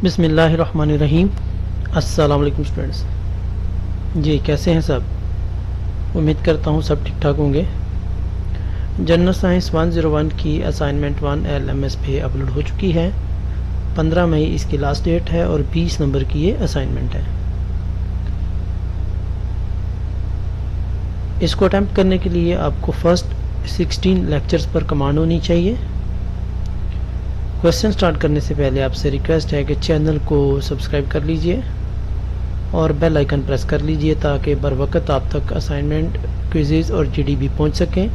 बिस्मिल्लाहिर्रहमानिर्रहीम। अस्सलाम वालेकुम स्टूडेंट्स। जी कैसे हैं सब? उम्मीद करता हूँ सब ठीक ठाक होंगे। जनरल साइंस 101 की असाइनमेंट 1 LMS पे अपलोड हो चुकी है। 15 मई इसकी लास्ट डेट है और 20 नंबर की ये असाइनमेंट है। इसको अटैम्प्ट करने के लिए आपको फर्स्ट 16 लेक्चर्स पर कमांड होनी चाहिए। क्वेश्चन स्टार्ट करने से पहले आपसे रिक्वेस्ट है कि चैनल को सब्सक्राइब कर लीजिए और बेल आइकन प्रेस कर लीजिए ताकि बर वक्त आप तक असाइनमेंट, क्विज़ेस और GDB पहुंच सकें।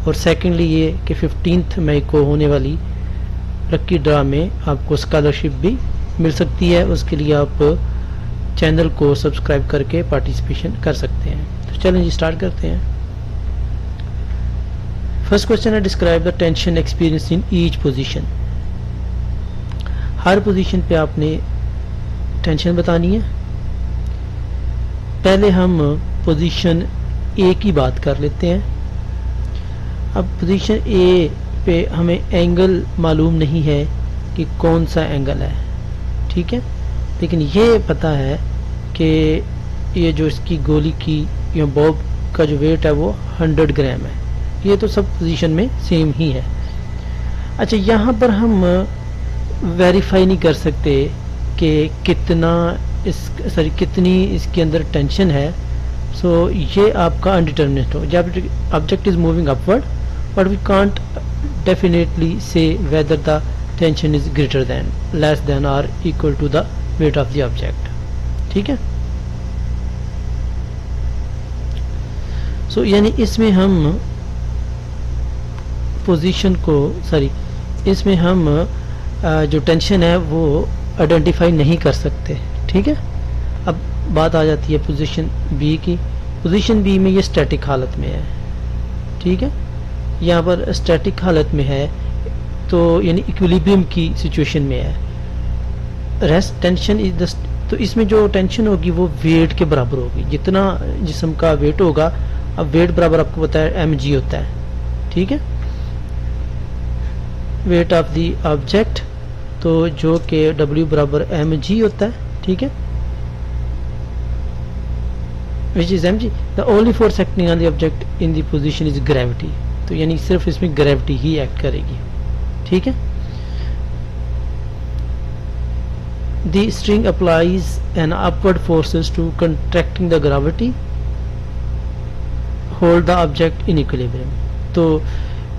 और सेकेंडली ये कि 15 मई को होने वाली लकी ड्रा में आपको स्कॉलरशिप भी मिल सकती है। उसके लिए आप चैनल को सब्सक्राइब करके पार्टिसिपेशन कर सकते हैं। तो चलें जी स्टार्ट करते हैं। फर्स्ट क्वेश्चन है, describe the tension experience in each position. Her position पे आपने टेंशन बतानी है। पहले हम पोजीशन ए की बात कर लेते हैं। अब पोजीशन ए पे हमें एंगल मालूम नहीं है कि कौन सा एंगल है, ठीक है, लेकिन ये पता है कि ये जो इसकी गोली की या बॉब का जो वेट है वो 100 ग्राम है। ये तो सब पोजीशन में सेम ही है। अच्छा, यहाँ पर हम वेरीफाई नहीं कर सकते कि कितनी इसके अंदर टेंशन है। सो ये आपका अनडिटर्मिनेट हो। जब object is moving upward but we can't definitely say whether the tension is greater than, less than और equal to the weight of the object, ठीक है। सो यानी इसमें हम पोजीशन को इसमें हम जो टेंशन है वो आइडेंटिफाई नहीं कर सकते, ठीक है। अब बात आ जाती है पोजीशन बी की। पोजीशन बी में ये स्टैटिक हालत में है, ठीक है। यहाँ पर स्टैटिक हालत में है तो यानी इक्विलिब्रियम की सिचुएशन में है। रेस्ट टेंशन इज द, तो इसमें जो टेंशन होगी वो वेट के बराबर होगी। जितना जिस्म का वेट होगा, अब वेट बराबर आपको पता है mg होता है, ठीक है, वेट ऑफ द ऑब्जेक्ट, तो जो कि W बराबर mg होता है, ठीक है, which is mg। The only force acting on the object in the position is gravity. तो यानी सिर्फ इसमें ग्रेविटी ही एक्ट करेगी, ठीक है। The string applies an upward forces to contracting the gravity hold the object in equilibrium. तो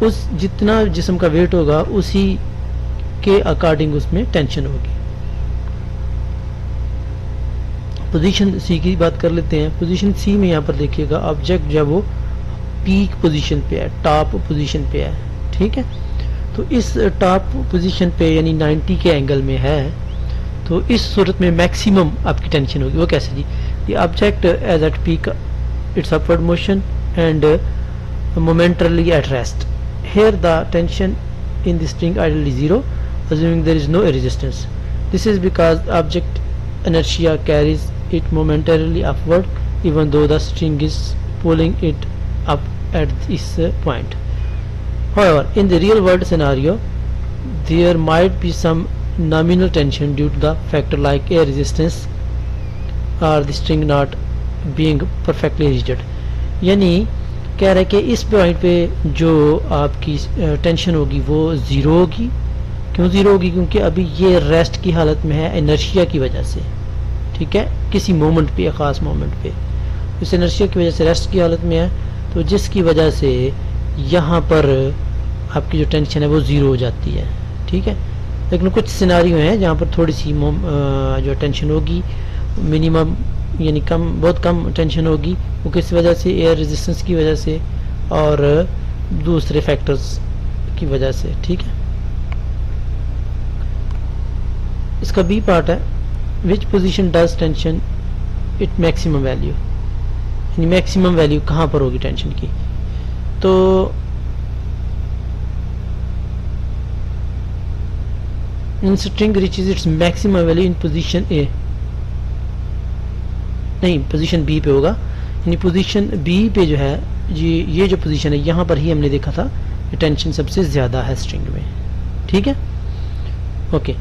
उस जितना जिस्म का वेट होगा उसी के अकॉर्डिंग उसमें टेंशन होगी। पोजीशन सी की बात कर लेते हैं। पोजीशन सी में यहाँ पर देखिएगा ऑब्जेक्ट जब वो पीक पोजीशन पे है, टॉप पोजीशन पे है, ठीक है। तो इस टॉप पोजीशन पे यानी 90 के एंगल में है, तो इस सूरत में मैक्सिमम आपकी टेंशन होगी। वो कैसे जी? The object as at peak its upward motion and momentarily at rest. Here the tension in the string ideally zero, assuming there is no resistance. This is because object inertia carries it momentarily upward even though the string is pulling it up at this point. However, in the real world scenario there might be some nominal tension due to the factor like air resistance or the string not being perfectly rigid. यानी कह रहे कि इस point पे जो आपकी tension होगी वो ज़ीरो होगी। क्यों ज़ीरो होगी? क्योंकि अभी ये रेस्ट की हालत में है इनर्शिया की वजह से, ठीक है, किसी मोमेंट पे, ख़ास मोमेंट पे इस इनर्शिया की वजह से रेस्ट की हालत में है, तो जिसकी वजह से यहाँ पर आपकी जो टेंशन है वो ज़ीरो हो जाती है, ठीक है। लेकिन कुछ सिनारियो हैं जहाँ पर थोड़ी सी जो टेंशन होगी मिनिमम यानी कम, बहुत कम टेंशन होगी। वो किस वजह से? एयर रेजिस्टेंस की वजह से और दूसरे फैक्टर्स की वजह से, ठीक है। इसका बी पार्ट है, which position does tension it maximum value, यानी मैक्सिमम वैल्यू कहाँ पर होगी टेंशन की? तो in string reaches its maximum value in position A, नहीं पोजीशन बी पे होगा। यानी पोजीशन बी पे जो है जी, ये जो पोजीशन है यहाँ पर ही हमने देखा था टेंशन सबसे ज़्यादा है स्ट्रिंग में, ठीक है, ओके।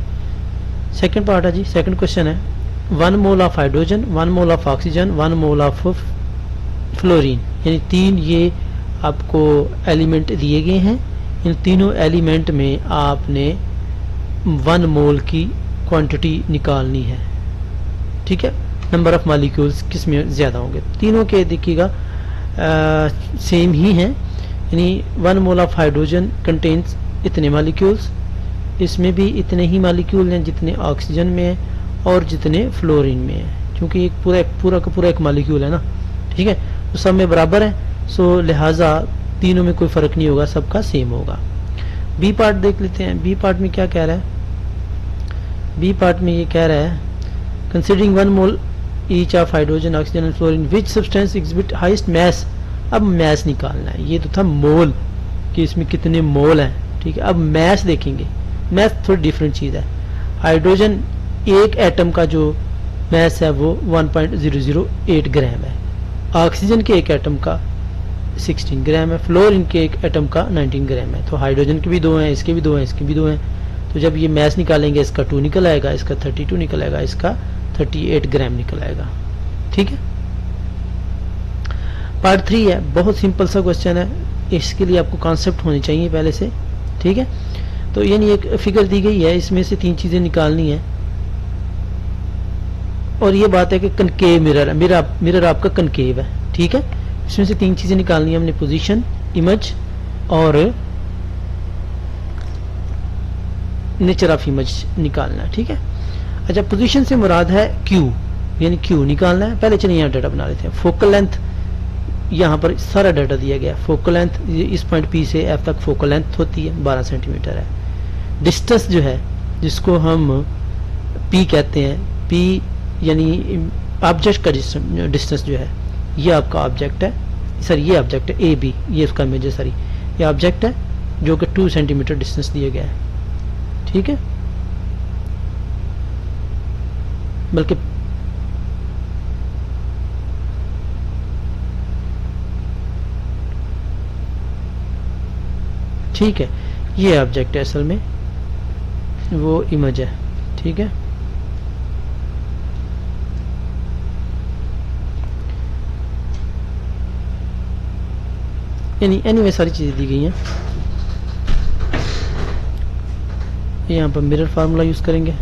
सेकंड पार्ट है जी, सेकंड क्वेश्चन है 1 mole of hydrogen, 1 mole of oxygen, 1 mole of fluorine, यानी 3 ये आपको एलिमेंट दिए गए हैं। इन तीनों एलिमेंट में आपने 1 मोल की क्वांटिटी निकालनी है, ठीक है। नंबर ऑफ मॉलिक्यूल्स किस में ज़्यादा होंगे, तीनों के देखिएगा सेम ही हैं, यानी 1 मोल ऑफ हाइड्रोजन कंटेन्स इतने मॉलिक्यूल्स, इसमें भी इतने ही मॉलिक्यूल हैं जितने ऑक्सीजन में है और जितने फ्लोरीन में है, क्योंकि एक पूरा का पूरा एक मॉलिक्यूल है ना, ठीक है, तो सब में बराबर है। सो लिहाजा तीनों में कोई फ़र्क नहीं होगा, सबका सेम होगा। बी पार्ट देख लेते हैं। बी पार्ट में क्या कह रहा है, बी पार्ट में ये कह रहा है considering 1 mole each of hydrogen, oxygen and fluorine which substance exhibit highest mass. अब मैस निकालना है, ये तो था मोल कि इसमें कितने मोल हैं, ठीक है। अब मैस देखेंगे, मैस थोड़ी डिफरेंट चीज़ है। हाइड्रोजन एक एटम का जो मैस है वो 1.008 ग्राम है, ऑक्सीजन के एक एटम का 16 ग्राम है, फ्लोरीन के एक एटम का 19 ग्राम है। तो हाइड्रोजन के भी 2 हैं, इसके भी 2 हैं, इसके भी 2 हैं। तो जब ये मैस निकालेंगे इसका 2 निकल आएगा, इसका 32 निकल आएगा, इसका 38 ग्राम निकल आएगा, ठीक है। पार्ट 3 है, बहुत सिंपल सा क्वेश्चन है, इसके लिए आपको कॉन्सेप्ट होनी चाहिए पहले से, ठीक है। तो यानी एक फिगर दी गई है, इसमें से 3 चीजें निकालनी है और ये बात है कि कनकेव मिरर है, मिरर आपका कनकेव है, ठीक है। इसमें से 3 चीजें निकालनी है हमने, पोजीशन, इमेज और नेचर ऑफ इमेज निकालना है, ठीक है। अच्छा, पोजीशन से मुराद है क्यू, यानी क्यू निकालना है। पहले चलिए यहाँ डाटा बना लेते हैं। फोकल लेंथ, यहाँ पर सारा डाटा दिया गया है। फोकल लेंथ इस पॉइंट पी से एफ तक फोकल लेंथ होती है, 12 सेंटीमीटर है। डिस्टेंस जो है जिसको हम पी कहते हैं, पी यानी ऑब्जेक्ट का डिस्टेंस जो है, ये आपका ऑब्जेक्ट है, सर ये ऑब्जेक्ट है ए बी, ये उसका इमेज है, सॉरी ये ऑब्जेक्ट है जो कि 2 सेंटीमीटर डिस्टेंस दिया गया है, ठीक है। बल्कि ठीक है, ये ऑब्जेक्ट है, असल में वो इमेज है, ठीक है। एनीवे सारी चीजें दी गई हैं। यहाँ पर मिरर फार्मूला यूज करेंगे।